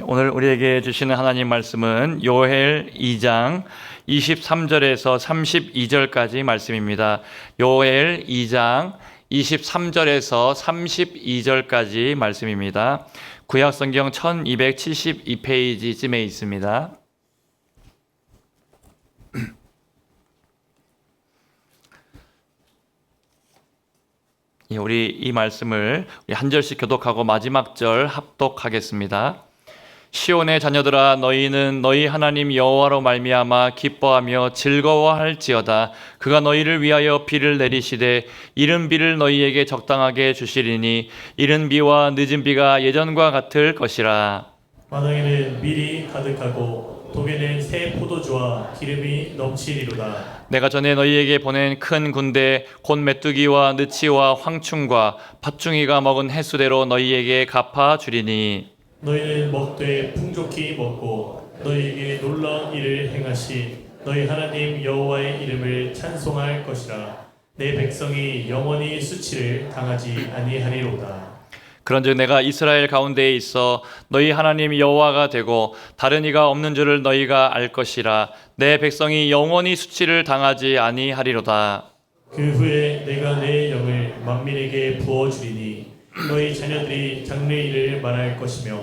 오늘 우리에게 주시는 하나님 말씀은 요엘 2장 23절에서 32절까지 말씀입니다. 요엘 2장 23절에서 32절까지 말씀입니다. 구약성경 1272페이지쯤에 있습니다. 우리 이 말씀을 한 절씩 교독하고 마지막 절 합독하겠습니다. 시온의 자녀들아, 너희는 너희 하나님 여호와로 말미암아 기뻐하며 즐거워할지어다. 그가 너희를 위하여 비를 내리시되 이른 비를 너희에게 적당하게 주시리니 이른 비와 늦은 비가 예전과 같을 것이라. 마당에는 밀이 가득하고 독에는 새 포도주와 기름이 넘치리로다. 내가 전에 너희에게 보낸 큰 군대 곧 메뚜기와 느치와 황충과 팥중이가 먹은 횟수대로 너희에게 갚아 주리니 너희는 먹되 풍족히 먹고 너희에게 놀라운 일을 행하신 너희 하나님 여호와의 이름을 찬송할 것이라. 내 백성이 영원히 수치를 당하지 아니하리로다. 그런즉 내가 이스라엘 가운데에 있어 너희 하나님 여호와가 되고 다른 이가 없는 줄을 너희가 알 것이라. 내 백성이 영원히 수치를 당하지 아니하리로다. 그 후에 내가 내 영을 만민에게 부어주리니 너희 자녀들이 장래일을 말할 것이며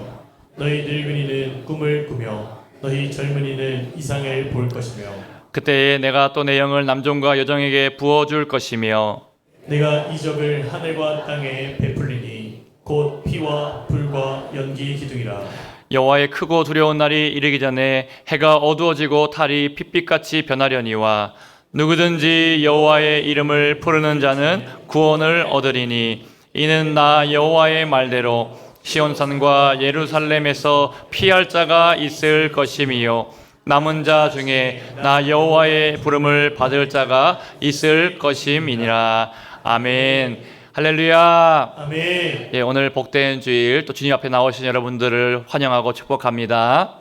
너희 늙은이는 꿈을 꾸며 너희 젊은이는 이상을 볼 것이며 그때에 내가 또 내 영을 남종과 여종에게 부어줄 것이며 내가 이적을 하늘과 땅에 베풀리니 곧 피와 불과 연기 기둥이라. 여호와의 크고 두려운 날이 이르기 전에 해가 어두워지고 달이 핏빛같이 변하려니와 누구든지 여호와의 이름을 부르는 자는 구원을 얻으리니 이는 나 여호와의 말대로 시온산과 예루살렘에서 피할 자가 있을 것임이요 남은 자 중에 나 여호와의 부름을 받을 자가 있을 것임이니라. 아멘. 할렐루야. 아멘. 오늘 복된 주일 또 주님 앞에 나오신 여러분들을 환영하고 축복합니다.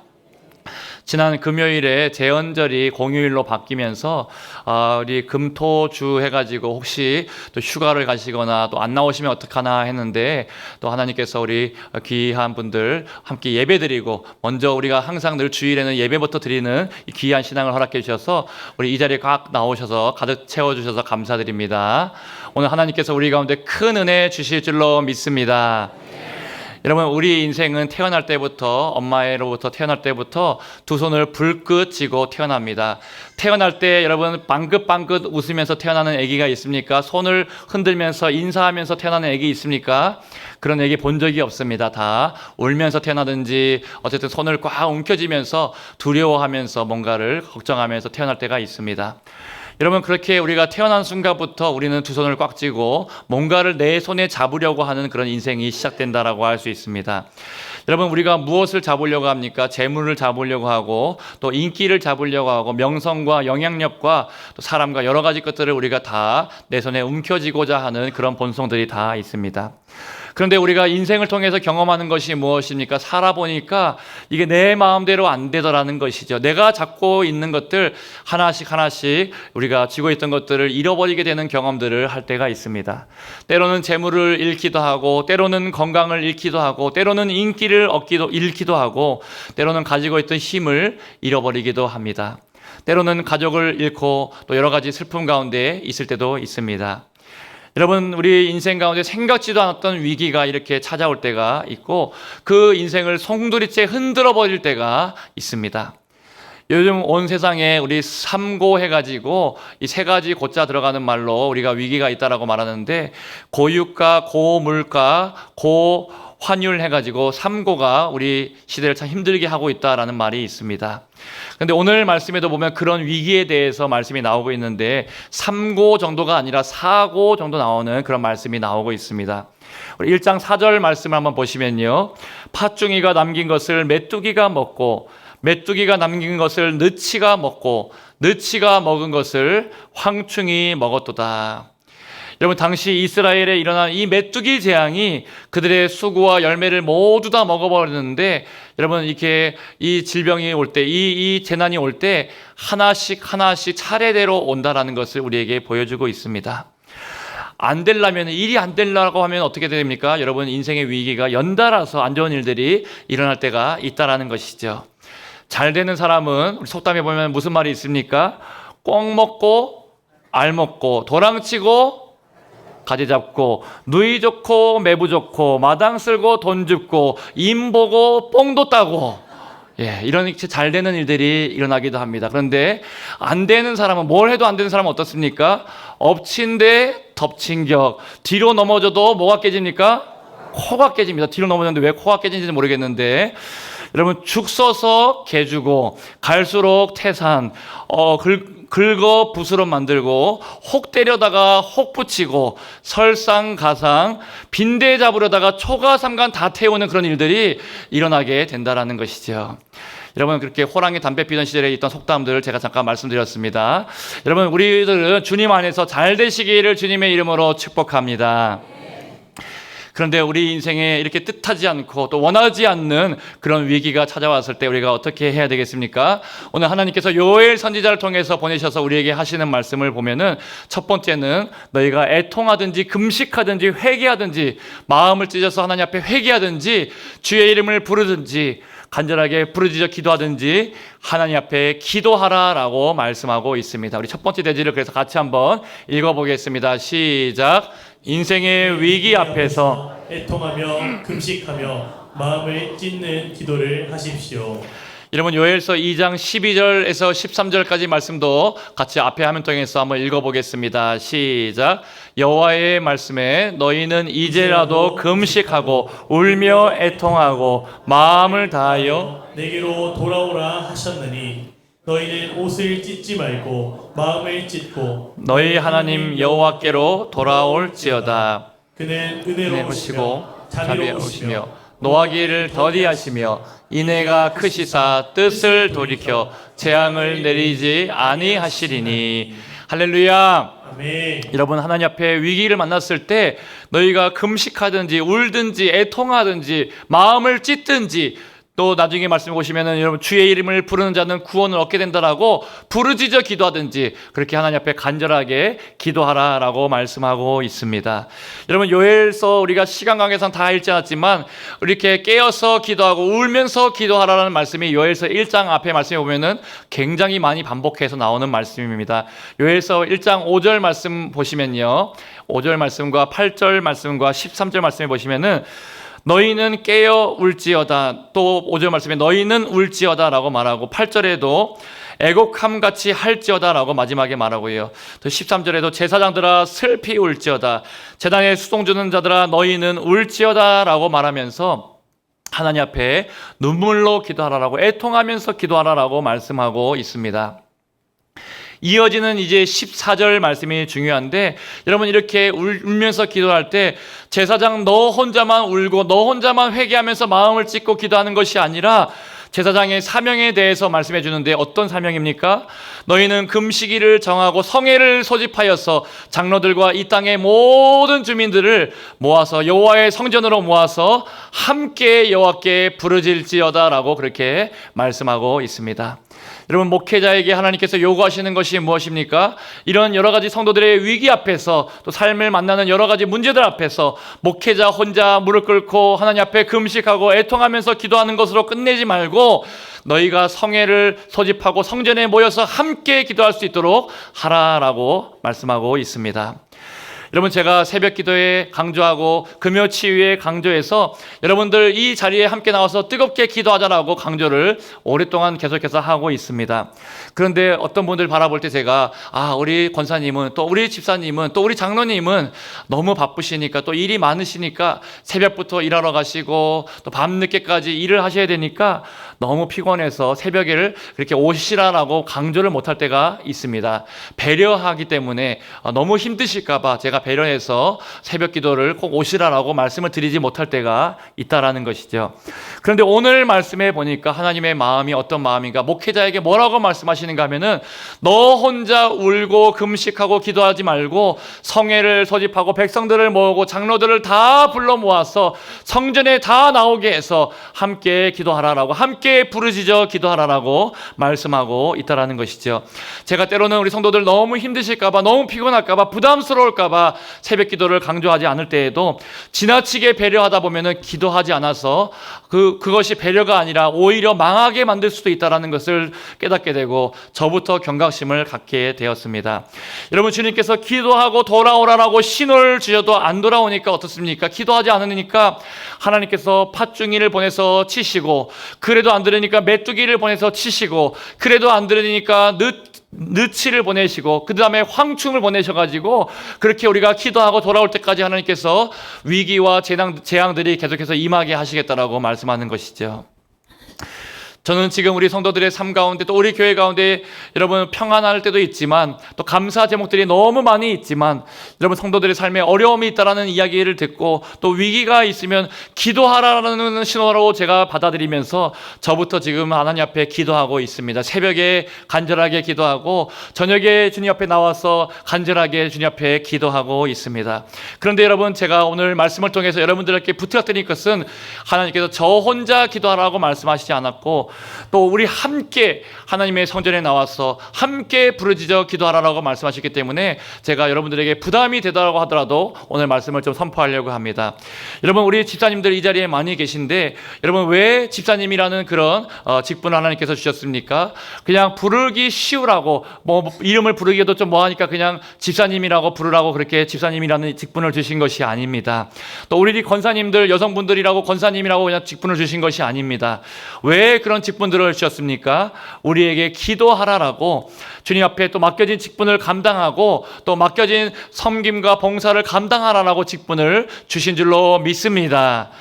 지난 금요일에 제헌절이 공휴일로 바뀌면서 우리 금토주 해가지고 혹시 또 휴가를 가시거나 또 안 나오시면 어떡하나 했는데 또 하나님께서 우리 귀한 분들 함께 예배드리고 먼저 우리가 항상 늘 주일에는 예배부터 드리는 이 귀한 신앙을 허락해 주셔서 우리 이 자리에 꽉 나오셔서 가득 채워주셔서 감사드립니다. 오늘 하나님께서 우리 가운데 큰 은혜 주실 줄로 믿습니다. 여러분, 우리 인생은 태어날 때부터 엄마로부터 태어날 때부터 두 손을 불끈 쥐고 태어납니다. 태어날 때 여러분 방긋방긋 웃으면서 태어나는 아기가 있습니까? 손을 흔들면서 인사하면서 태어나는 아기 있습니까? 그런 아기 본 적이 없습니다. 다 울면서 태어나든지 어쨌든 손을 꽉 움켜쥐면서 두려워하면서 뭔가를 걱정하면서 태어날 때가 있습니다. 여러분, 그렇게 우리가 태어난 순간부터 우리는 두 손을 꽉 쥐고 뭔가를 내 손에 잡으려고 하는 그런 인생이 시작된다라고 할 수 있습니다. 여러분, 우리가 무엇을 잡으려고 합니까? 재물을 잡으려고 하고 또 인기를 잡으려고 하고 명성과 영향력과 또 사람과 여러 가지 것들을 우리가 다 내 손에 움켜쥐고자 하는 그런 본성들이 다 있습니다. 그런데 우리가 인생을 통해서 경험하는 것이 무엇입니까? 살아보니까 이게 내 마음대로 안 되더라는 것이죠. 내가 잡고 있는 것들 하나씩 하나씩 우리가 쥐고 있던 것들을 잃어버리게 되는 경험들을 할 때가 있습니다. 때로는 재물을 잃기도 하고 때로는 건강을 잃기도 하고 때로는 인기를 잃기도 하고 때로는 가지고 있던 힘을 잃어버리기도 합니다. 때로는 가족을 잃고 또 여러 가지 슬픔 가운데 있을 때도 있습니다. 여러분, 우리 인생 가운데 생각지도 않았던 위기가 이렇게 찾아올 때가 있고 그 인생을 송두리째 흔들어 버릴 때가 있습니다. 요즘 온 세상에 우리 삼고 해가지고 이 세 가지 고자 들어가는 말로 우리가 위기가 있다라고 말하는데 고유가, 고물가, 고환율 해가지고 삼고가 우리 시대를 참 힘들게 하고 있다라는 말이 있습니다. 그런데 오늘 말씀에도 보면 그런 위기에 대해서 말씀이 나오고 있는데 3고 정도가 아니라 4고 정도 나오는 그런 말씀이 나오고 있습니다. 우리 1장 4절 말씀을 한번 보시면요, 팥중이가 남긴 것을 메뚜기가 먹고 메뚜기가 남긴 것을 느치가 먹고 느치가 먹은 것을 황충이 먹었도다. 여러분, 당시 이스라엘에 일어난 이 메뚜기 재앙이 그들의 수고와 열매를 모두 다 먹어버렸는데, 여러분, 이렇게 이 질병이 올 때, 이 재난이 올 때 하나씩 하나씩 차례대로 온다라는 것을 우리에게 보여주고 있습니다. 안 되려면, 일이 안 되려고 하면 어떻게 됩니까? 여러분, 인생의 위기가 연달아서 안 좋은 일들이 일어날 때가 있다라는 것이죠. 잘 되는 사람은 우리 속담에 보면 무슨 말이 있습니까? 꽁 먹고 알 먹고 도랑치고 가지 잡고 누이 좋고 매부 좋고 마당 쓸고 돈 줍고 임 보고 뽕도 따고, 이런 잘 되는 일들이 일어나기도 합니다. 그런데 안 되는 사람은, 뭘 해도 안 되는 사람은 어떻습니까? 엎친 데 덮친 격. 뒤로 넘어져도 뭐가 깨집니까? 코가 깨집니다. 뒤로 넘어졌는데 왜 코가 깨진지는 모르겠는데, 여러분, 죽 써서 개 주고 갈수록 태산, 긁어 붓으로 만들고 혹 때려다가 혹 붙이고 설상가상 빈대 잡으려다가 초가삼간 다 태우는 그런 일들이 일어나게 된다라는 것이죠. 여러분, 그렇게 호랑이 담배 피던 시절에 있던 속담들을 제가 잠깐 말씀드렸습니다. 여러분, 우리들은 주님 안에서 잘 되시기를 주님의 이름으로 축복합니다. 그런데 우리 인생에 이렇게 뜻하지 않고 또 원하지 않는 그런 위기가 찾아왔을 때 우리가 어떻게 해야 되겠습니까? 오늘 하나님께서 요엘 선지자를 통해서 보내셔서 우리에게 하시는 말씀을 보면은, 첫 번째는 너희가 애통하든지 금식하든지 회개하든지 마음을 찢어서 하나님 앞에 회개하든지 주의 이름을 부르든지 간절하게 부르짖어 기도하든지 하나님 앞에 기도하라라고 말씀하고 있습니다. 우리 첫 번째 대지를 그래서 같이 한번 읽어보겠습니다. 시작. 인생의 위기 앞에서 애통하며 금식하며 마음을 찢는 기도를 하십시오. 여러분, 요엘서 2장 12절에서 13절까지 말씀도 같이 앞에 화면 통해서 한번 읽어보겠습니다. 시작. 여호와의 말씀에 너희는 이제라도 금식하고 울며 애통하고 마음을 다하여 내게로 돌아오라 하셨느니 너희는 옷을 찢지 말고 마음을 찢고 너희 하나님 여호와께로 돌아올지어다. 그는 은혜로우시고 은혜로우시고 자비로우시며 노하기를 더디하시며 인애가 크시사 뜻을 돌이켜 재앙을 내리지 아니하시리니. 할렐루야. 아멘. 여러분, 하나님 앞에 위기를 만났을 때 너희가 금식하든지 울든지 애통하든지 마음을 찢든지, 또 나중에 말씀 보시면은 여러분, 주의 이름을 부르는 자는 구원을 얻게 된다라고 부르짖어 기도하든지 그렇게 하나님 앞에 간절하게 기도하라라고 말씀하고 있습니다. 여러분, 요엘서 우리가 시간 관계상 다 읽지 않았지만 이렇게 깨어서 기도하고 울면서 기도하라는 말씀이 요엘서 1장 앞에 말씀해 보면은 굉장히 많이 반복해서 나오는 말씀입니다. 요엘서 1장 5절 말씀 보시면요, 5절 말씀과 8절 말씀과 13절 말씀해 보시면은 너희는 깨어 울지어다, 또 5절 말씀에 너희는 울지어다 라고 말하고, 8절에도 애곡함같이 할지어다 라고 마지막에 말하고요. 또 13절에도 제사장들아 슬피 울지어다, 제단에 수송 주는 자들아 너희는 울지어다 라고 말하면서 하나님 앞에 눈물로 기도하라라고, 애통하면서 기도하라라고 말씀하고 있습니다. 이어지는 이제 14절 말씀이 중요한데, 여러분, 이렇게 울면서 기도할 때 제사장 너 혼자만 울고 너 혼자만 회개하면서 마음을 찢고 기도하는 것이 아니라 제사장의 사명에 대해서 말씀해 주는데, 어떤 사명입니까? 너희는 금식일을 정하고 성회를 소집하여서 장로들과 이 땅의 모든 주민들을 모아서 여호와의 성전으로 모아서 함께 여호와께 부르짖을지어다 라고 그렇게 말씀하고 있습니다. 여러분, 목회자에게 하나님께서 요구하시는 것이 무엇입니까? 이런 여러 가지 성도들의 위기 앞에서, 또 삶을 만나는 여러 가지 문제들 앞에서 목회자 혼자 무릎 꿇고 하나님 앞에 금식하고 애통하면서 기도하는 것으로 끝내지 말고 너희가 성회를 소집하고 성전에 모여서 함께 기도할 수 있도록 하라라고 말씀하고 있습니다. 여러분, 제가 새벽 기도에 강조하고 금요 치유에 강조해서 여러분들 이 자리에 함께 나와서 뜨겁게 기도하자라고 강조를 오랫동안 계속해서 하고 있습니다. 그런데 어떤 분들 바라볼 때 제가, 우리 권사님은, 또 우리 집사님은, 또 우리 장로님은 너무 바쁘시니까, 또 일이 많으시니까 새벽부터 일하러 가시고 또 밤늦게까지 일을 하셔야 되니까 너무 피곤해서 새벽에를 그렇게 오시라라고 강조를 못할 때가 있습니다. 배려하기 때문에 너무 힘드실까 봐 제가 배려해서 새벽 기도를 꼭 오시라라고 말씀을 드리지 못할 때가 있다라는 것이죠. 그런데 오늘 말씀해 보니까 하나님의 마음이 어떤 마음인가, 목회자에게 뭐라고 말씀하시는가 하면은, 너 혼자 울고 금식하고 기도하지 말고 성회를 소집하고 백성들을 모으고 장로들을 다 불러 모아서 성전에 다 나오게 해서 함께 기도하라라고, 함께 함께 부르짖어 기도하라라고 말씀하고 있다라는 것이죠. 제가 때로는 우리 성도들 너무 힘드실까봐, 너무 피곤할까봐, 부담스러울까봐 새벽 기도를 강조하지 않을 때에도 지나치게 배려하다 보면은 기도하지 않아서 그것이 배려가 아니라 오히려 망하게 만들 수도 있다라는 것을 깨닫게 되고 저부터 경각심을 갖게 되었습니다. 여러분, 주님께서 기도하고 돌아오라라고 신호를 주셔도 안 돌아오니까 어떻습니까? 기도하지 않으니까 하나님께서 팥중이를 보내서 치시고, 그래도 안 들으니까 메뚜기를 보내서 치시고, 그래도 안 들으니까 느치를 보내시고, 그 다음에 황충을 보내셔가지고 그렇게 우리가 기도하고 돌아올 때까지 하나님께서 위기와 재앙들이 계속해서 임하게 하시겠다라고 말씀하는 것이죠. 저는 지금 우리 성도들의 삶 가운데, 또 우리 교회 가운데 여러분 평안할 때도 있지만, 또 감사 제목들이 너무 많이 있지만, 여러분 성도들의 삶에 어려움이 있다라는 이야기를 듣고, 또 위기가 있으면 기도하라는 신호로 제가 받아들이면서 저부터 지금 하나님 앞에 기도하고 있습니다. 새벽에 간절하게 기도하고, 저녁에 주님 앞에 나와서 간절하게 주님 앞에 기도하고 있습니다. 그런데 여러분, 제가 오늘 말씀을 통해서 여러분들에게 부탁드릴 것은, 하나님께서 저 혼자 기도하라고 말씀하시지 않았고, 또 우리 함께 하나님의 성전에 나와서 함께 부르짖어 기도하라고 말씀하셨기 때문에 제가 여러분들에게 부담이 되더라고 하더라도 오늘 말씀을 좀 선포하려고 합니다. 여러분, 우리 집사님들 이 자리에 많이 계신데, 여러분 왜 집사님이라는 그런 직분을 하나님께서 주셨습니까? 그냥 부르기 쉬우라고, 뭐 이름을 부르기도 좀 뭐하니까 그냥 집사님이라고 부르라고 그렇게 집사님이라는 직분을 주신 것이 아닙니다. 또 우리 권사님들, 여성분들이라고 권사님이라고 그냥 직분을 주신 것이 아닙니다. 왜 그런 직분들을 주셨습니까? 우리에게 기도하라라고, 주님 앞에 또 맡겨진 직분을 감당하고 또 맡겨진 섬김과 봉사를 감당하라라고 직분을 주신 줄로 믿습니다.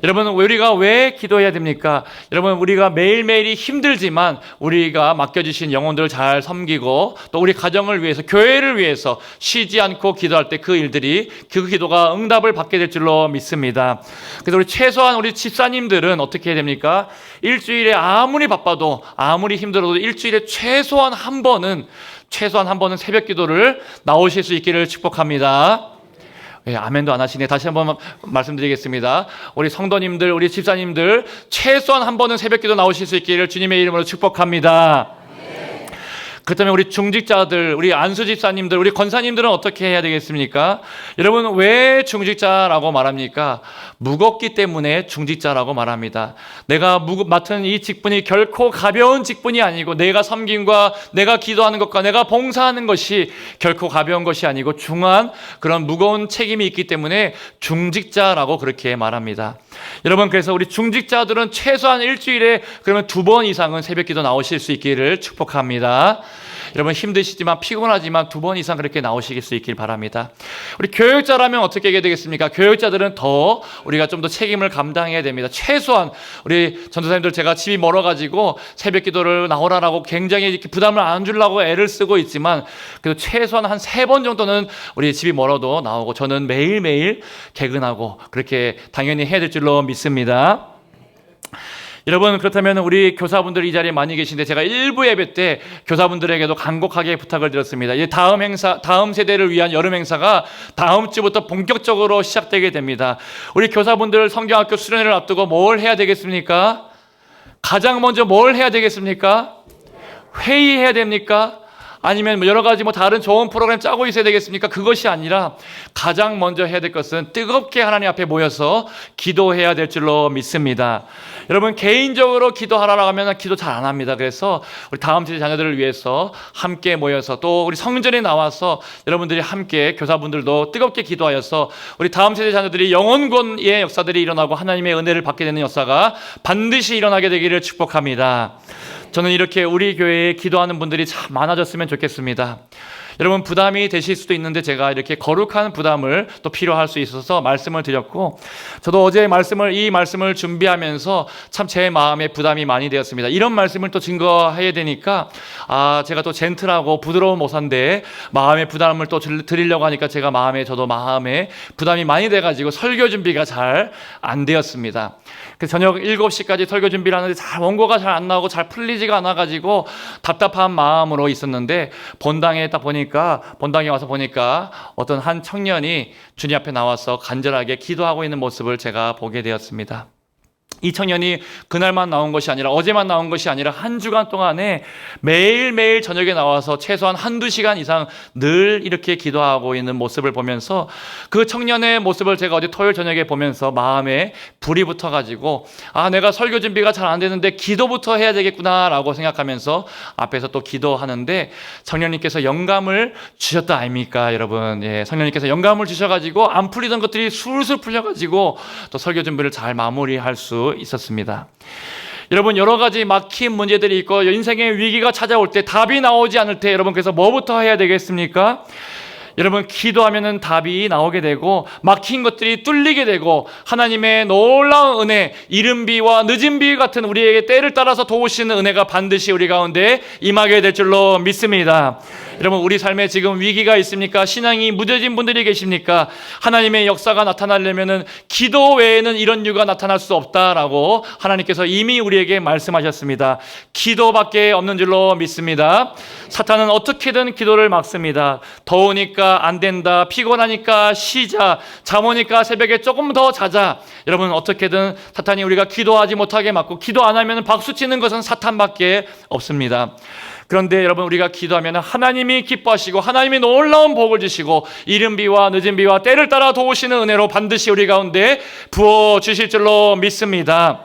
여러분, 우리가 왜 기도해야 됩니까? 여러분, 우리가 매일매일이 힘들지만 우리가 맡겨주신 영혼들을 잘 섬기고, 또 우리 가정을 위해서, 교회를 위해서 쉬지 않고 기도할 때 그 일들이, 그 기도가 응답을 받게 될 줄로 믿습니다. 그래서 우리 최소한 우리 집사님들은 어떻게 해야 됩니까? 일주일에 아무리 바빠도, 아무리 힘들어도 일주일에 최소한 한 번은 새벽 기도를 나오실 수 있기를 축복합니다. 예, 아멘도 안 하시네. 다시 한번 말씀드리겠습니다. 우리 성도님들, 우리 집사님들 최소한 한 번은 새벽기도 나오실 수 있기를 주님의 이름으로 축복합니다. 그렇다면 우리 중직자들, 우리 안수 집사님들, 우리 권사님들은 어떻게 해야 되겠습니까? 여러분, 왜 중직자라고 말합니까? 무겁기 때문에 중직자라고 말합니다. 내가 맡은 이 직분이 결코 가벼운 직분이 아니고, 내가 섬김과 내가 기도하는 것과 내가 봉사하는 것이 결코 가벼운 것이 아니고 중한 그런 무거운 책임이 있기 때문에 중직자라고 그렇게 말합니다. 여러분, 그래서 우리 중직자들은 최소한 일주일에 그러면 2번 이상은 새벽기도 나오실 수 있기를 축복합니다. 여러분, 힘드시지만 피곤하지만 2번 이상 그렇게 나오실 수 있길 바랍니다. 우리 교육자라면 어떻게 하게 되겠습니까? 교육자들은 더 우리가 좀 더 책임을 감당해야 됩니다. 최소한 우리 전도사님들, 제가 집이 멀어가지고 새벽 기도를 나오라라고 굉장히 이렇게 부담을 안 주려고 애를 쓰고 있지만, 그래도 최소한 한 3번 정도는 우리 집이 멀어도 나오고, 저는 매일매일 개근하고 그렇게 당연히 해야 될 줄로 믿습니다. 여러분, 그렇다면 우리 교사분들 이 자리에 많이 계신데, 제가 일부 예배 때 교사분들에게도 간곡하게 부탁을 드렸습니다. 이제 다음 세대를 위한 여름 행사가 다음 주부터 본격적으로 시작되게 됩니다. 우리 교사분들 성경학교 수련회를 앞두고 뭘 해야 되겠습니까? 가장 먼저 뭘 해야 되겠습니까? 회의해야 됩니까? 아니면 여러 가지 다른 좋은 프로그램 짜고 있어야 되겠습니까? 그것이 아니라 가장 먼저 해야 될 것은 뜨겁게 하나님 앞에 모여서 기도해야 될 줄로 믿습니다. 여러분, 개인적으로 기도하라고 하면 기도 잘 안 합니다. 그래서 우리 다음 세대 자녀들을 위해서 함께 모여서, 또 우리 성전에 나와서 여러분들이 함께, 교사분들도 뜨겁게 기도하여서 우리 다음 세대 자녀들이 영혼권의 역사들이 일어나고 하나님의 은혜를 받게 되는 역사가 반드시 일어나게 되기를 축복합니다. 저는 이렇게 우리 교회에 기도하는 분들이 참 많아졌으면 좋겠습니다. 여러분, 부담이 되실 수도 있는데 제가 이렇게 거룩한 부담을 또 필요할 수 있어서 말씀을 드렸고, 저도 어제 이 말씀을 준비하면서 참 제 마음에 부담이 많이 되었습니다. 이런 말씀을 또 증거해야 되니까, 제가 또 젠틀하고 부드러운 모사인데 마음의 부담을 또 드리려고 하니까 저도 마음에 부담이 많이 돼가지고 설교 준비가 잘 안 되었습니다. 그래서 저녁 7시까지 설교 준비를 하는데 원고가 잘 안 나오고 잘 풀리지가 않아가지고 답답한 마음으로 있었는데, 본당에 와서 보니까 어떤 한 청년이 주님 앞에 나와서 간절하게 기도하고 있는 모습을 제가 보게 되었습니다. 이 청년이 그날만 나온 것이 아니라 어제만 나온 것이 아니라 한 주간 동안에 매일매일 저녁에 나와서 최소한 한두 시간 이상 늘 이렇게 기도하고 있는 모습을 보면서 그 청년의 모습을 제가 어제 토요일 저녁에 보면서 마음에 불이 붙어가지고 내가 설교 준비가 잘 안 되는데 기도부터 해야 되겠구나라고 생각하면서 앞에서 또 기도하는데 성령님께서 영감을 주셨다 아닙니까 여러분. 성령님께서 영감을 주셔가지고 안 풀리던 것들이 술술 풀려가지고 또 설교 준비를 잘 마무리할 수 있었습니다. 여러분 여러 가지 막힌 문제들이 있고 인생의 위기가 찾아올 때 답이 나오지 않을 때 여러분 그래서 뭐부터 해야 되겠습니까? 여러분 기도하면은 답이 나오게 되고 막힌 것들이 뚫리게 되고 하나님의 놀라운 은혜, 이른 비와 늦은 비 같은 우리에게 때를 따라서 도우시는 은혜가 반드시 우리 가운데 임하게 될 줄로 믿습니다. 여러분 우리 삶에 지금 위기가 있습니까? 신앙이 무뎌진 분들이 계십니까? 하나님의 역사가 나타나려면은 기도 외에는 이런 이유가 나타날 수 없다라고 하나님께서 이미 우리에게 말씀하셨습니다. 기도밖에 없는 줄로 믿습니다. 사탄은 어떻게든 기도를 막습니다. 더우니까 안 된다, 피곤하니까 쉬자, 잠 오니까 새벽에 조금 더 자자. 여러분 어떻게든 사탄이 우리가 기도하지 못하게 막고 기도 안 하면 박수 치는 것은 사탄밖에 없습니다. 그런데 여러분 우리가 기도하면 하나님이 기뻐하시고 하나님이 놀라운 복을 주시고 이른 비와 늦은 비와 때를 따라 도우시는 은혜로 반드시 우리 가운데 부어주실 줄로 믿습니다.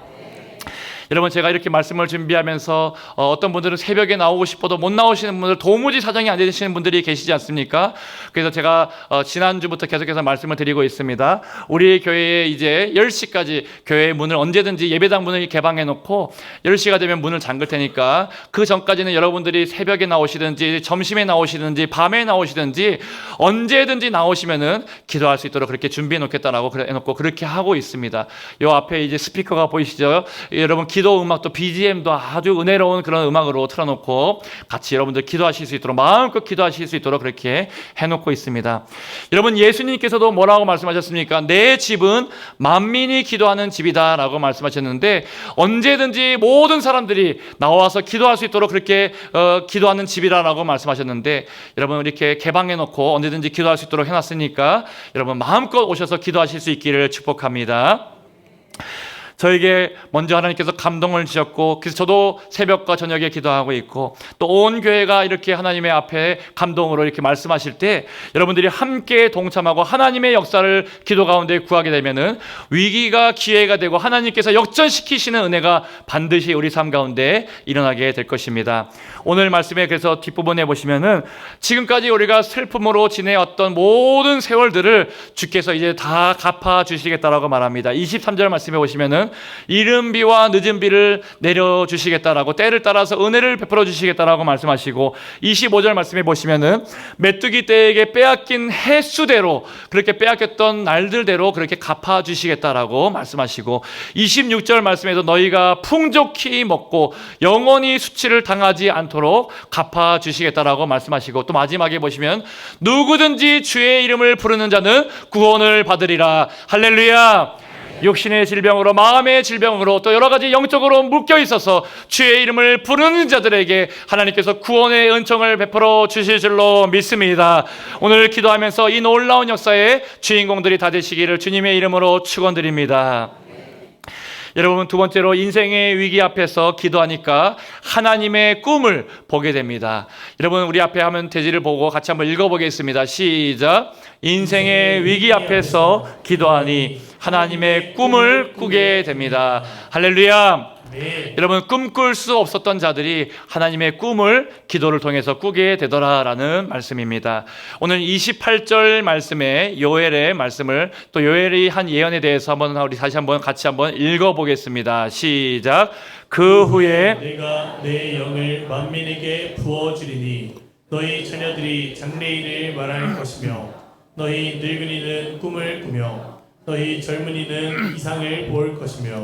여러분 제가 이렇게 말씀을 준비하면서 어떤 분들은 새벽에 나오고 싶어도 못 나오시는 분들, 도무지 사정이 안 되시는 분들이 계시지 않습니까? 그래서 제가 지난주부터 계속해서 말씀을 드리고 있습니다. 우리 교회에 이제 10시까지 교회의 문을 언제든지 예배당 문을 개방해 놓고 10시가 되면 문을 잠글 테니까 그 전까지는 여러분들이 새벽에 나오시든지 점심에 나오시든지 밤에 나오시든지 언제든지 나오시면은 기도할 수 있도록 그렇게 준비해 놓겠다라고 해놓고 그렇게 하고 있습니다. 요 앞에 이제 스피커가 보이시죠? 여러분 기도 음악도 BGM도 아주 은혜로운 그런 음악으로 틀어놓고 같이 여러분들 기도하실 수 있도록 마음껏 기도하실 수 있도록 그렇게 해놓고 있습니다. 여러분 예수님께서도 뭐라고 말씀하셨습니까? 내 집은 만민이 기도하는 집이다 라고 말씀하셨는데 언제든지 모든 사람들이 나와서 기도할 수 있도록 그렇게 기도하는 집이라고 말씀하셨는데 여러분 이렇게 개방해놓고 언제든지 기도할 수 있도록 해놨으니까 여러분 마음껏 오셔서 기도하실 수 있기를 축복합니다. 저에게 먼저 하나님께서 감동을 주셨고 그래서 저도 새벽과 저녁에 기도하고 있고 또 온 교회가 이렇게 하나님의 앞에 감동으로 이렇게 말씀하실 때 여러분들이 함께 동참하고 하나님의 역사를 기도 가운데 구하게 되면은 위기가 기회가 되고 하나님께서 역전시키시는 은혜가 반드시 우리 삶 가운데 일어나게 될 것입니다. 오늘 말씀에 그래서 뒷부분에 보시면은 지금까지 우리가 슬픔으로 지내왔던 모든 세월들을 주께서 이제 다 갚아 주시겠다라고 말합니다. 23절 말씀에 보시면은 이른 비와 늦은 비를 내려주시겠다라고 때를 따라서 은혜를 베풀어 주시겠다라고 말씀하시고 25절 말씀에 보시면은 메뚜기 떼에게 빼앗긴 횟수대로 그렇게 빼앗겼던 날들대로 그렇게 갚아 주시겠다라고 말씀하시고 26절 말씀에서 너희가 풍족히 먹고 영원히 수치를 당하지 않도록 갚아 주시겠다라고 말씀하시고 또 마지막에 보시면 누구든지 주의 이름을 부르는 자는 구원을 받으리라. 할렐루야. 육신의 질병으로 마음의 질병으로 또 여러 가지 영적으로 묶여 있어서 주의 이름을 부르는 자들에게 하나님께서 구원의 은총을 베풀어 주실 줄로 믿습니다. 오늘 기도하면서 이 놀라운 역사의 주인공들이 다 되시기를 주님의 이름으로 축원드립니다. 여러분 두 번째로 인생의 위기 앞에서 기도하니까 하나님의 꿈을 보게 됩니다. 여러분 우리 앞에 화면 대지를 보고 같이 한번 읽어보겠습니다. 시작. 인생의 위기 앞에서 기도하니 하나님의 꿈을 꾸게 됩니다. 할렐루야. 네. 여러분 꿈꿀 수 없었던 자들이 하나님의 꿈을 기도를 통해서 꾸게 되더라라는 말씀입니다. 오늘 28절 말씀에 요엘의 말씀을 또 요엘이 한 예언에 대해서 한번 우리 다시 한번 같이 한번 읽어보겠습니다. 시작. 그 후에 내가 내 영을 만민에게 부어주리니 너희 자녀들이 장래일을 말할 것이며 너희 늙은이는 꿈을 꾸며 너희 젊은이는 이상을 볼 것이며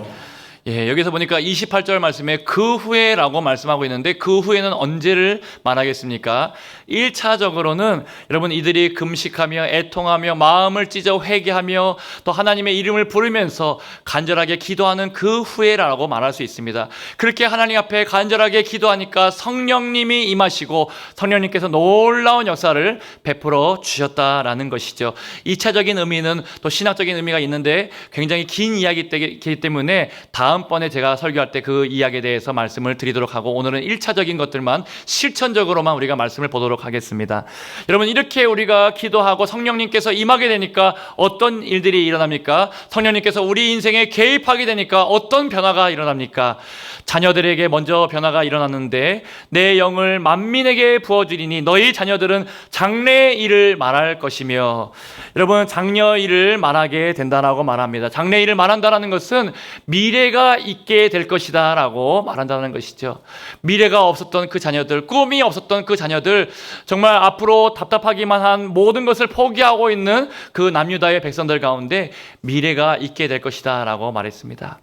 여기서 보니까 28절 말씀에 그 후에라고 말씀하고 있는데 그 후에는 언제를 말하겠습니까? 1차적으로는 여러분 이들이 금식하며 애통하며 마음을 찢어 회개하며 또 하나님의 이름을 부르면서 간절하게 기도하는 그 후에라고 말할 수 있습니다. 그렇게 하나님 앞에 간절하게 기도하니까 성령님이 임하시고 성령님께서 놀라운 역사를 베풀어 주셨다라는 것이죠. 2차적인 의미는 또 신학적인 의미가 있는데 굉장히 긴 이야기이기 때문에 다음 다음번에 제가 설교할 때 그 이야기에 대해서 말씀을 드리도록 하고, 오늘은 1차적인 것들만 실천적으로만 우리가 말씀을 보도록 하겠습니다. 여러분, 이렇게 우리가 기도하고 성령님께서 임하게 되니까 어떤 일들이 일어납니까? 성령님께서 우리 인생에 개입하게 되니까 어떤 변화가 일어납니까? 자녀들에게 먼저 변화가 일어났는데, 내 영을 만민에게 부어주리니 너희 자녀들은 장래의 일을 말할 것이며, 여러분, 장래 일을 말하게 된다라고 말합니다. 장래 일을 말한다라는 것은 미래가 있게 될 것이다 라고 말한다는 것이죠. 미래가 없었던 그 자녀들, 꿈이 없었던 그 자녀들, 정말 앞으로 답답하기만 한 모든 것을 포기하고 있는 그 남유다의 백성들 가운데 미래가 있게 될 것이다 라고 말했습니다.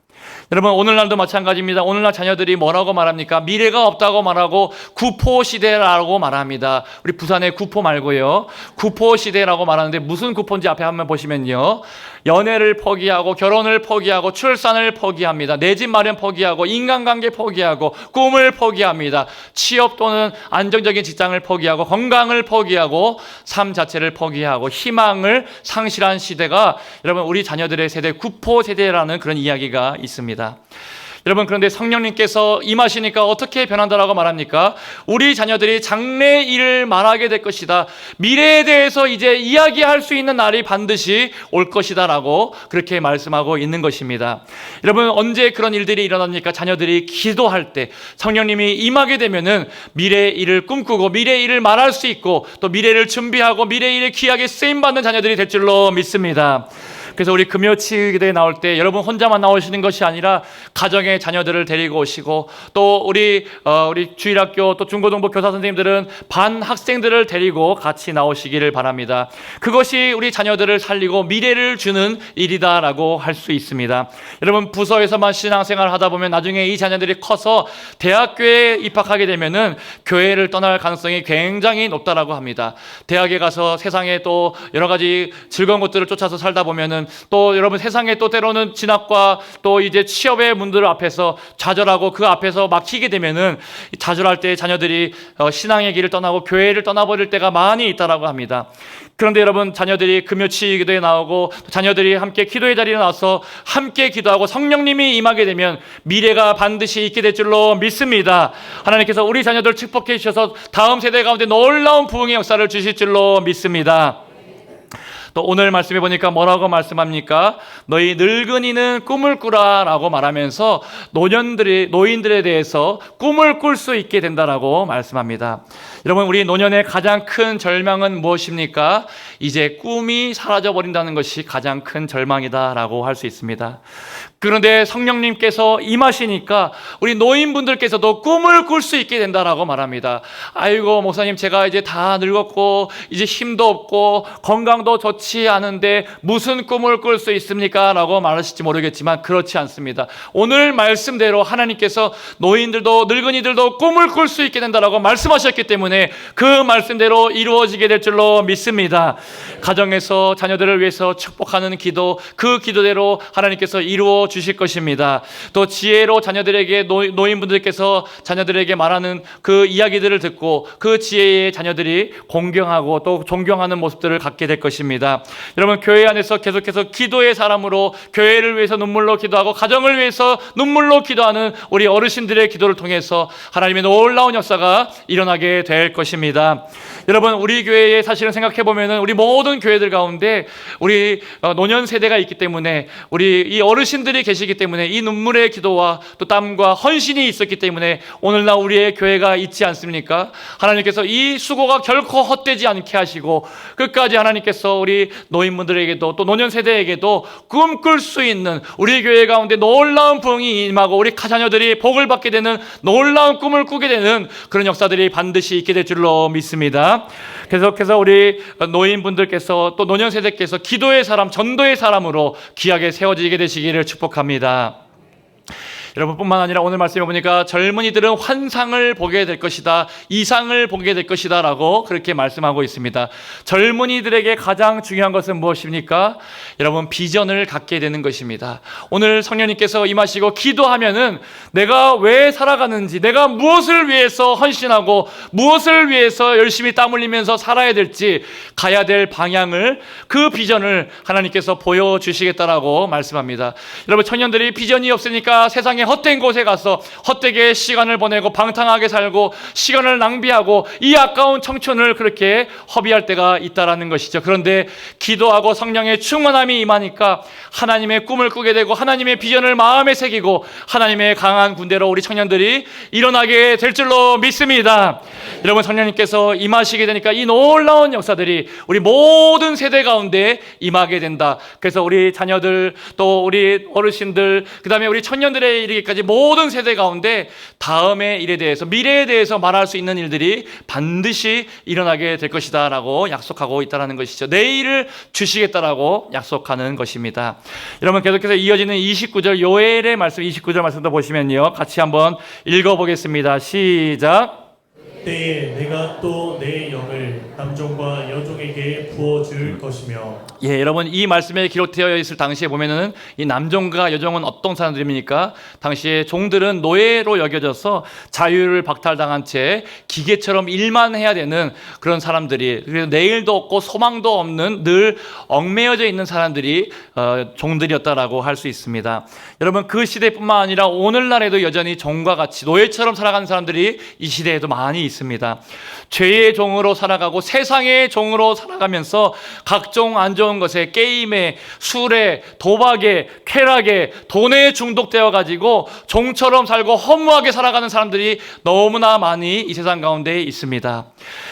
여러분, 오늘날도 마찬가지입니다. 오늘날 자녀들이 뭐라고 말합니까? 미래가 없다고 말하고 구포시대라고 말합니다. 우리 부산의 구포 말고요, 구포시대라고 말하는데 무슨 구포인지 앞에 한번 보시면요, 연애를 포기하고 결혼을 포기하고 출산을 포기합니다. 내 집 마련 포기하고 인간관계 포기하고 꿈을 포기합니다. 취업 또는 안정적인 직장을 포기하고 건강을 포기하고 삶 자체를 포기하고 희망을 상실한 시대가, 여러분, 우리 자녀들의 세대, 구포세대라는 그런 이야기가 있습니다. 여러분, 그런데 성령님께서 임하시니까 어떻게 변한다라고 말합니까? 우리 자녀들이 장래 일을 말하게 될 것이다. 미래에 대해서 이제 이야기할 수 있는 날이 반드시 올 것이다 라고 그렇게 말씀하고 있는 것입니다. 여러분, 언제 그런 일들이 일어납니까? 자녀들이 기도할 때 성령님이 임하게 되면은 미래의 일을 꿈꾸고 미래의 일을 말할 수 있고, 또 미래를 준비하고 미래의 일에 귀하게 쓰임받는 자녀들이 될 줄로 믿습니다. 그래서 우리 금요치기도에 나올 때 여러분 혼자만 나오시는 것이 아니라 가정의 자녀들을 데리고 오시고, 또 우리 주일학교 또 중고등부 교사 선생님들은 반 학생들을 데리고 같이 나오시기를 바랍니다. 그것이 우리 자녀들을 살리고 미래를 주는 일이다라고 할 수 있습니다. 여러분, 부서에서만 신앙생활을 하다 보면 나중에 이 자녀들이 커서 대학교에 입학하게 되면은 교회를 떠날 가능성이 굉장히 높다라고 합니다. 대학에 가서 세상에 또 여러 가지 즐거운 것들을 쫓아서 살다 보면은 또 여러분, 세상에 또 때로는 진학과 또 이제 취업의 문들 앞에서 좌절하고 그 앞에서 막히게 되면은 좌절할 때 자녀들이 신앙의 길을 떠나고 교회를 떠나버릴 때가 많이 있다라고 합니다. 그런데 여러분, 자녀들이 금요치 기도에 나오고 자녀들이 함께 기도의 자리에 나와서 함께 기도하고 성령님이 임하게 되면 미래가 반드시 있게 될 줄로 믿습니다. 하나님께서 우리 자녀들 축복해 주셔서 다음 세대 가운데 놀라운 부흥의 역사를 주실 줄로 믿습니다. 또 오늘 말씀해 보니까 뭐라고 말씀합니까? 너희 늙은이는 꿈을 꾸라 라고 말하면서 노인들에 대해서 꿈을 꿀 수 있게 된다라고 말씀합니다. 여러분, 우리 노년의 가장 큰 절망은 무엇입니까? 이제 꿈이 사라져버린다는 것이 가장 큰 절망이다라고 할 수 있습니다. 그런데 성령님께서 임하시니까 우리 노인분들께서도 꿈을 꿀 수 있게 된다라고 말합니다. 아이고, 목사님, 제가 이제 다 늙었고 이제 힘도 없고 건강도 좋지 않은데 무슨 꿈을 꿀 수 있습니까? 라고 말하실지 모르겠지만 그렇지 않습니다. 오늘 말씀대로 하나님께서 노인들도 늙은이들도 꿈을 꿀 수 있게 된다라고 말씀하셨기 때문에 그 말씀대로 이루어지게 될 줄로 믿습니다. 가정에서 자녀들을 위해서 축복하는 기도, 그 기도대로 하나님께서 이루어 주실 것입니다. 또 지혜로 자녀들에게 노인분들께서 자녀들에게 말하는 그 이야기들을 듣고 그 지혜의 자녀들이 공경하고 또 존경하는 모습들을 갖게 될 것입니다. 여러분, 교회 안에서 계속해서 기도의 사람으로 교회를 위해서 눈물로 기도하고 가정을 위해서 눈물로 기도하는 우리 어르신들의 기도를 통해서 하나님의 놀라운 역사가 일어나게 될 것입니다. 여러분, 우리 교회에 사실은 생각해 보면은 우리 모든 교회들 가운데 우리 노년 세대가 있기 때문에, 우리 이 어르신들이 계시기 때문에 이 눈물의 기도와 또 땀과 헌신이 있었기 때문에 오늘날 우리의 교회가 있지 않습니까? 하나님께서 이 수고가 결코 헛되지 않게 하시고 끝까지 하나님께서 우리 노인분들에게도 또 노년 세대에게도 꿈꿀 수 있는 우리 교회 가운데 놀라운 부흥이 임하고 우리 자녀들이 복을 받게 되는 놀라운 꿈을 꾸게 되는 그런 역사들이 반드시 있게 될 줄로 믿습니다. 계속해서 우리 노인분들께서 또 노년 세대께서 기도의 사람, 전도의 사람으로 귀하게 세워지게 되시기를 축복합니다. 여러분 뿐만 아니라 오늘 말씀해 보니까 젊은이들은 환상을 보게 될 것이다, 이상을 보게 될 것이다 라고 그렇게 말씀하고 있습니다. 젊은이들에게 가장 중요한 것은 무엇입니까? 여러분, 비전을 갖게 되는 것입니다. 오늘 성령님께서 임하시고 기도하면은 내가 왜 살아가는지, 내가 무엇을 위해서 헌신하고 무엇을 위해서 열심히 땀 흘리면서 살아야 될지, 가야 될 방향을, 그 비전을 하나님께서 보여주시겠다라고 말씀합니다. 여러분, 청년들이 비전이 없으니까 세상의 헛된 곳에 가서 헛되게 시간을 보내고 방탕하게 살고 시간을 낭비하고 이 아까운 청춘을 그렇게 허비할 때가 있다라는 것이죠. 그런데 기도하고 성령의 충만함이 임하니까 하나님의 꿈을 꾸게 되고 하나님의 비전을 마음에 새기고 하나님의 강한 군대로 우리 청년들이 일어나게 될 줄로 믿습니다. 여러분, 성령님께서 임하시게 되니까 이 놀라운 역사들이 우리 모든 세대 가운데 임하게 된다. 그래서 우리 자녀들, 또 우리 어르신들, 그 다음에 우리 청년들의 이르기까지 모든 세대 가운데 다음의 일에 대해서, 미래에 대해서 말할 수 있는 일들이 반드시 일어나게 될 것이다 라고 약속하고 있다는 것이죠. 내일을 주시겠다라고 약속하는 것입니다. 여러분, 계속해서 이어지는 29절 요엘의 말씀, 29절 말씀도 보시면요, 같이 한번 읽어보겠습니다. 시작. 때에 내가 또 내 영을 남종과 여종에게 부어줄 것이며. 예, 여러분, 이 말씀에 기록되어 있을 당시에 보면은 이 남종과 여종은 어떤 사람들입니까? 당시에 종들은 노예로 여겨져서 자유를 박탈당한 채 기계처럼 일만 해야 되는 그런 사람들이, 그래서 내일도 없고 소망도 없는 늘 얽매여져 있는 사람들이 종들이었다라고 할 수 있습니다. 여러분, 그 시대뿐만 아니라 오늘날에도 여전히 종과 같이 노예처럼 살아가는 사람들이 이 시대에도 많이 있습니다. 죄의 종으로 살아가고 세상의 종으로 살아가면서 각종 안 좋은 것에, 게임에, 술에, 도박에, 쾌락에, 돈에 중독되어 가지고 종처럼 살고 허무하게 살아가는 사람들이 너무나 많이 이 세상 가운데 있습니다.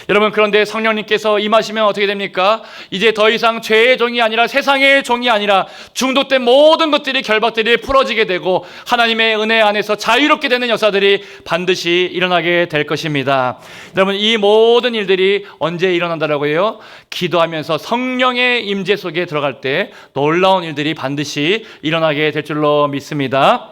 여러분, 그런데 성령님께서 임하시면 어떻게 됩니까? 이제 더 이상 죄의 종이 아니라 세상의 종이 아니라 중독된 모든 것들이, 결박들이 풀어지게 되고 하나님의 은혜 안에서 자유롭게 되는 역사들이 반드시 일어나게 될 것입니다. 여러분, 이 모든 일들이 언제 일어난다라고 해요? 기도하면서 성령의 임재 속에 들어갈 때 놀라운 일들이 반드시 일어나게 될 줄로 믿습니다.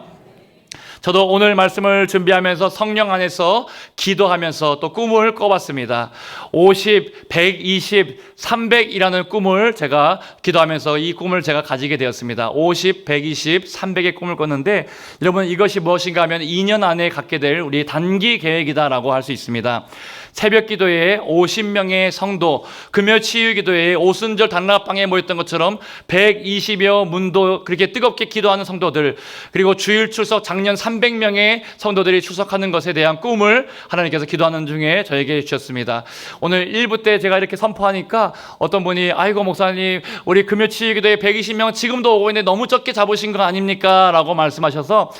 저도 오늘 말씀을 준비하면서 성령 안에서 기도하면서 또 꿈을 꿔봤습니다. 50, 120, 300이라는 꿈을 제가 기도하면서 이 꿈을 제가 가지게 되었습니다. 50, 120, 300의 꿈을 꿨는데, 여러분, 이것이 무엇인가 하면 2년 안에 갖게 될 우리 단기 계획이다라고 할 수 있습니다. 새벽 기도에 50명의 성도, 금요 치유 기도에 오순절 단락방에 모였던 것처럼 120여 문도 그렇게 뜨겁게 기도하는 성도들, 그리고 주일 출석 작년 300명의 성도들이 출석하는 것에 대한 꿈을 하나님께서 기도하는 중에 저에게 주셨습니다. 오늘 1부 때 제가 이렇게 선포하니까 어떤 분이, 아이고 목사님, 우리 금요 치유 기도에 120명 지금도 오고 있는데 너무 적게 잡으신 거 아닙니까? 라고 말씀하셔서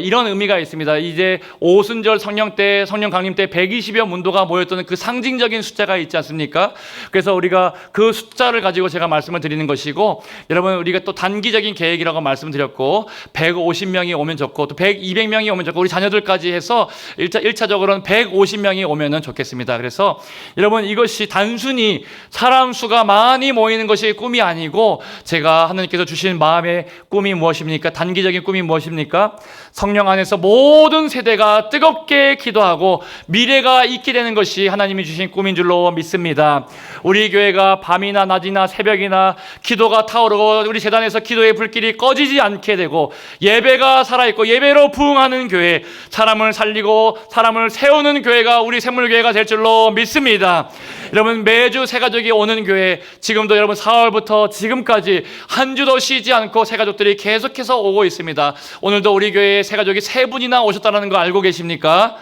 이런 의미가 있습니다. 이제 오순절 성령 때, 성령 강림 때 120여 문도가 모였던 그 상징적인 숫자가 있지 않습니까? 그래서 우리가 그 숫자를 가지고 제가 말씀을 드리는 것이고, 여러분, 우리가 또 단기적인 계획이라고 말씀드렸고 150명이 오면 좋고 또 200명이 오면 좋고 우리 자녀들까지 해서 1차적으로는 150명이 오면 좋겠습니다. 그래서 여러분, 이것이 단순히 사람 수가 많이 모이는 것이 꿈이 아니고, 제가 하나님께서 주신 마음의 꿈이 무엇입니까? 단기적인 꿈이 무엇입니까? 성령 안에서 모든 세대가 뜨겁게 기도하고 미래가 있게 되는 것이 하나님이 주신 꿈인 줄로 믿습니다. 우리 교회가 밤이나 낮이나 새벽이나 기도가 타오르고 우리 재단에서 기도의 불길이 꺼지지 않게 되고 예배가 살아있고 예배로 부흥하는 교회, 사람을 살리고 사람을 세우는 교회가 우리 샘물교회가 될 줄로 믿습니다. 여러분, 매주 새가족이 오는 교회, 지금도 여러분 4월부터 지금까지 한 주도 쉬지 않고 새가족들이 계속해서 오고 있습니다. 오늘도 우리 교회에 새가족이 3분이나 오셨다는 거 알고 계십니까?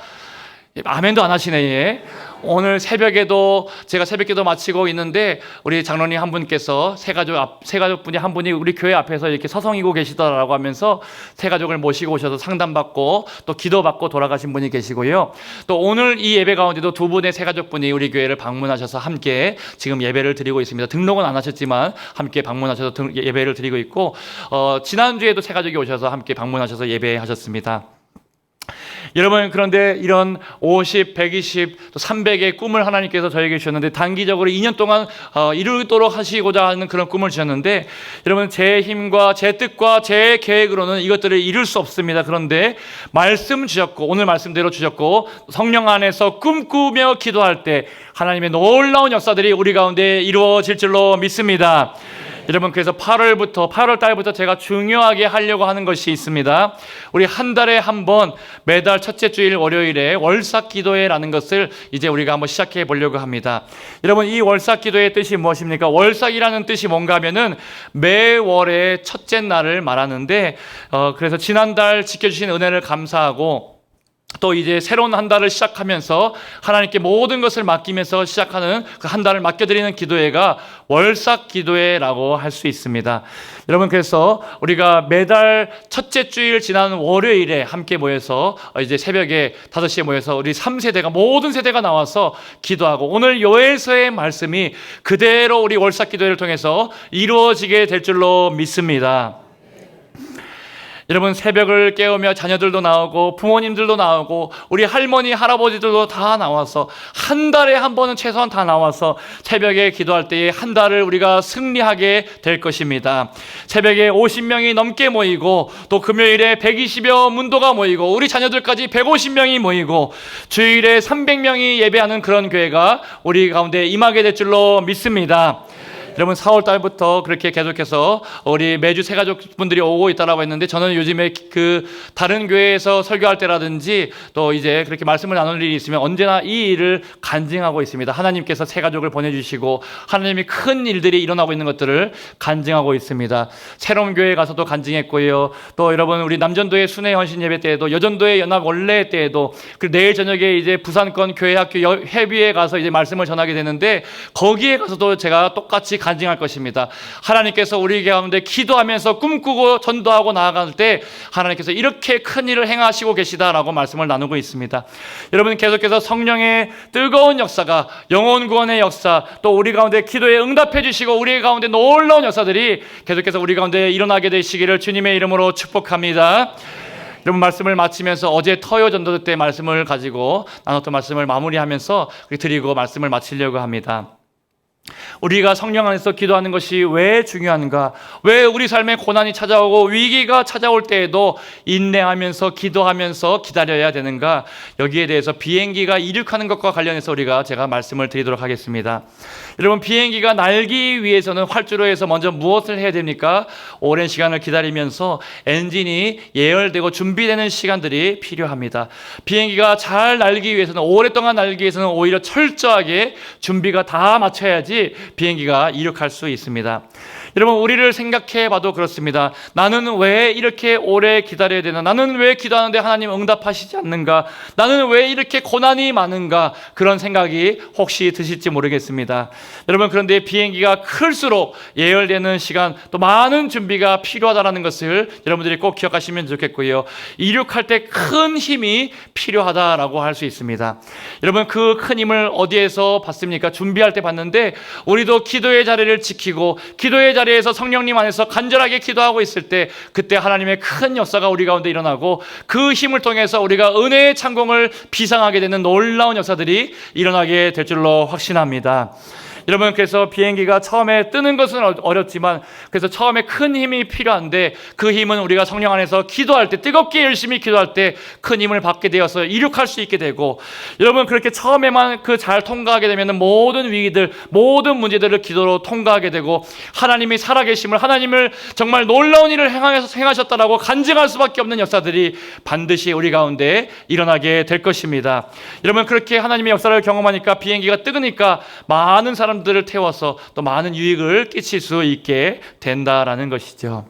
아멘도 안 하시네. 예. 오늘 새벽에도 제가 새벽기도 마치고 있는데 우리 장로님 한 분께서 새가족분이 한 분이 우리 교회 앞에서 이렇게 서성이고 계시더라고 하면서 새가족을 모시고 오셔서 상담받고 또 기도받고 돌아가신 분이 계시고요. 또 오늘 이 예배 가운데도 2분의 새가족분이 우리 교회를 방문하셔서 함께 지금 예배를 드리고 있습니다. 등록은 안 하셨지만 함께 방문하셔서 예배를 드리고 있고, 지난주에도 새가족이 오셔서 함께 방문하셔서 예배하셨습니다. 여러분, 그런데 이런 50, 120, 또 300의 꿈을 하나님께서 저에게 주셨는데 단기적으로 2년 동안 이루도록 하시고자 하는 그런 꿈을 주셨는데, 여러분, 제 힘과 제 뜻과 제 계획으로는 이것들을 이룰 수 없습니다. 그런데 말씀 주셨고, 오늘 말씀대로 주셨고, 성령 안에서 꿈꾸며 기도할 때 하나님의 놀라운 역사들이 우리 가운데 이루어질 줄로 믿습니다. 여러분, 그래서 8월 달부터 제가 중요하게 하려고 하는 것이 있습니다. 우리 한 달에 한 번 매달 첫째 주일 월요일에 월삭 기도회라는 것을 이제 우리가 한번 시작해 보려고 합니다. 여러분, 이 월삭 기도회의 뜻이 무엇입니까? 월삭이라는 뜻이 뭔가 하면은 매월의 첫째 날을 말하는데, 그래서 지난달 지켜주신 은혜를 감사하고, 또 이제 새로운 한 달을 시작하면서 하나님께 모든 것을 맡기면서 시작하는 그 한 달을 맡겨드리는 기도회가 월삭 기도회라고 할 수 있습니다. 여러분, 그래서 우리가 매달 첫째 주일 지나는 월요일에 함께 모여서 이제 새벽에 5시에 모여서 우리 3세대가 모든 세대가 나와서 기도하고, 오늘 요엘서의 말씀이 그대로 우리 월삭 기도회를 통해서 이루어지게 될 줄로 믿습니다. 여러분, 새벽을 깨우며 자녀들도 나오고 부모님들도 나오고 우리 할머니 할아버지들도 다 나와서 한 달에 한 번은 최소한 다 나와서 새벽에 기도할 때에 한 달을 우리가 승리하게 될 것입니다. 새벽에 50명이 넘게 모이고, 또 금요일에 120여 문도가 모이고, 우리 자녀들까지 150명이 모이고, 주일에 300명이 예배하는 그런 교회가 우리 가운데 임하게 될 줄로 믿습니다. 여러분, 4월 달부터 그렇게 계속해서 우리 매주 새가족분들이 오고 있다라고 했는데, 저는 요즘에 그 다른 교회에서 설교할 때라든지 또 이제 그렇게 말씀을 나눌 일이 있으면 언제나 이 일을 간증하고 있습니다. 하나님께서 새가족을 보내주시고 하나님이 큰 일들이 일어나고 있는 것들을 간증하고 있습니다. 새로운 교회에 가서도 간증했고요. 또 여러분, 우리 남전도의 순회 헌신 예배 때에도, 여전도의 연합 원래 때에도, 그리고 내일 저녁에 이제 부산권 교회 학교 회비에 가서 이제 말씀을 전하게 되는데, 거기에 가서도 제가 똑같이 간증할 것입니다. 하나님께서 우리 가운데 기도하면서 꿈꾸고 전도하고 나아갈 때 하나님께서 이렇게 큰 일을 행하시고 계시다라고 말씀을 나누고 있습니다. 여러분, 계속해서 성령의 뜨거운 역사가, 영혼 구원의 역사, 또 우리 가운데 기도에 응답해 주시고 우리 가운데 놀라운 역사들이 계속해서 우리 가운데 일어나게 되시기를 주님의 이름으로 축복합니다. 여러분, 말씀을 마치면서 어제 터요 전도 때 말씀을 가지고 나눴던 말씀을 마무리하면서 드리고 말씀을 마치려고 합니다. 우리가 성령 안에서 기도하는 것이 왜 중요한가? 왜 우리 삶에 고난이 찾아오고 위기가 찾아올 때에도 인내하면서 기도하면서 기다려야 되는가? 여기에 대해서 비행기가 이륙하는 것과 관련해서 제가 말씀을 드리도록 하겠습니다. 여러분, 비행기가 날기 위해서는 활주로 에서 먼저 무엇을 해야 됩니까? 오랜 시간을 기다리면서 엔진이 예열되고 준비되는 시간들이 필요합니다. 비행기가 잘 날기 위해서는, 오랫동안 날기 위해서는 오히려 철저하게 준비가 다 맞춰야지 비행기가 이륙할 수 있습니다. 여러분, 우리를 생각해 봐도 그렇습니다. 나는 왜 이렇게 오래 기다려야 되나? 나는 왜 기도하는데 하나님 응답하시지 않는가? 나는 왜 이렇게 고난이 많은가? 그런 생각이 혹시 드실지 모르겠습니다. 여러분, 그런데 비행기가 클수록 예열되는 시간, 또 많은 준비가 필요하다는 것을 여러분들이 꼭 기억하시면 좋겠고요. 이륙할 때 큰 힘이 필요하다라고 할 수 있습니다. 여러분, 그 큰 힘을 어디에서 받습니까? 준비할 때 받는데, 우리도 기도의 자리를 지키고 기도의 자리에서 성령님 안에서 간절하게 기도하고 있을 때, 그때 하나님의 큰 역사가 우리 가운데 일어나고 그 힘을 통해서 우리가 은혜의 창공을 비상하게 되는 놀라운 역사들이 일어나게 될 줄로 확신합니다. 여러분, 그래서 비행기가 처음에 뜨는 것은 어렵지만, 그래서 처음에 큰 힘이 필요한데, 그 힘은 우리가 성령 안에서 기도할 때, 뜨겁게 열심히 기도할 때 큰 힘을 받게 되어서 이륙할 수 있게 되고, 여러분, 그렇게 처음에만 잘 통과하게 되면 모든 위기들, 모든 문제들을 기도로 통과하게 되고, 하나님이 살아계심을, 하나님을 정말 놀라운 일을 행하셨다라고 간증할 수밖에 없는 역사들이 반드시 우리 가운데 일어나게 될 것입니다. 여러분, 그렇게 하나님의 역사를 경험하니까, 비행기가 뜨니까 많은 사람들을 태워서 또 많은 유익을 끼칠 수 있게 된다라는 것이죠.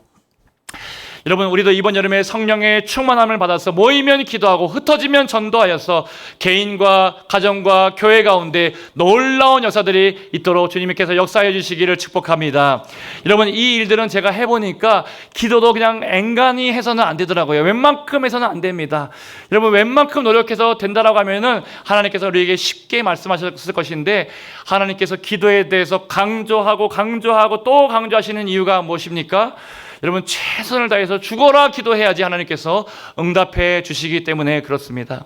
여러분, 우리도 이번 여름에 성령의 충만함을 받아서 모이면 기도하고 흩어지면 전도하여서 개인과 가정과 교회 가운데 놀라운 역사들이 있도록 주님께서 역사해 주시기를 축복합니다. 여러분, 이 일들은 제가 해보니까 기도도 그냥 앵간히 해서는 안 되더라고요. 웬만큼 해서는 안 됩니다. 여러분, 웬만큼 노력해서 된다라고 하면은 하나님께서 우리에게 쉽게 말씀하셨을 것인데, 하나님께서 기도에 대해서 강조하고 또 강조하시는 이유가 무엇입니까? 여러분 최선을 다해서 죽어라 기도해야지 하나님께서 응답해 주시기 때문에 그렇습니다.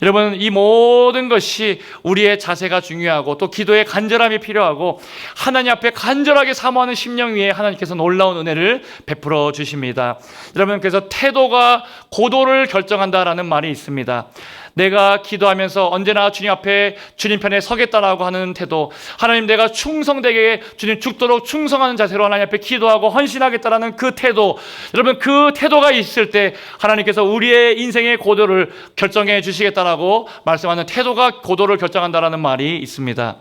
여러분 이 모든 것이 우리의 자세가 중요하고 또 기도의 간절함이 필요하고 하나님 앞에 간절하게 사모하는 심령 위에 하나님께서 놀라운 은혜를 베풀어 주십니다. 여러분 그래서 태도가 고도를 결정한다라는 말이 있습니다. 내가 기도하면서 언제나 주님 앞에 주님 편에 서겠다라고 하는 태도, 하나님 내가 충성되게 주님 죽도록 충성하는 자세로 하나님 앞에 기도하고 헌신하겠다라는 그 태도, 여러분 그 태도가 있을 때 하나님께서 우리의 인생의 고도를 결정해 주시겠다라고 말씀하는 태도가 고도를 결정한다라는 말이 있습니다.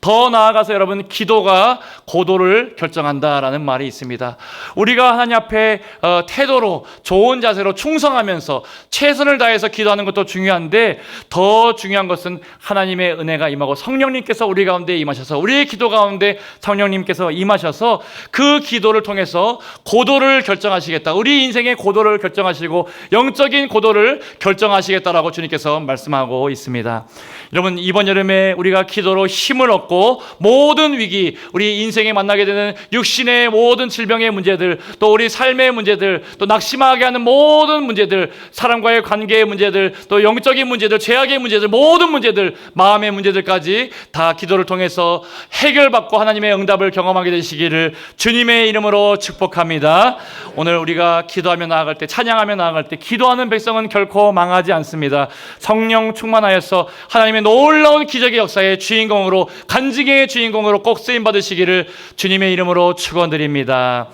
더 나아가서 여러분 기도가 고도를 결정한다라는 말이 있습니다. 우리가 하나님 앞에 태도로 좋은 자세로 충성하면서 최선을 다해서 기도하는 것도 중요한데 더 중요한 것은 하나님의 은혜가 임하고 성령님께서 우리 가운데 임하셔서 우리의 기도 가운데 성령님께서 임하셔서 그 기도를 통해서 고도를 결정하시겠다. 우리 인생의 고도를 결정하시고 영적인 고도를 결정하시겠다라고 주님께서 말씀하고 있습니다. 여러분 이번 여름에 우리가 기도로 힘을 얻고 모든 위기, 우리 인생에 만나게 되는 육신의 모든 질병의 문제들, 또 우리 삶의 문제들, 또 낙심하게 하는 모든 문제들, 사람과의 관계의 문제들, 또 영적인 문제들, 죄악의 문제들, 모든 문제들, 마음의 문제들까지 다 기도를 통해서 해결받고 하나님의 응답을 경험하게 되시기를 주님의 이름으로 축복합니다. 오늘 우리가 기도하며 나아갈 때, 찬양하며 나아갈 때 기도하는 백성은 결코 망하지 않습니다. 성령 충만하여서 하나님의 놀라운 기적의 역사의 주인공으로, 간증의 주인공으로 꼭 쓰임 받으시기를 주님의 이름으로 축원드립니다.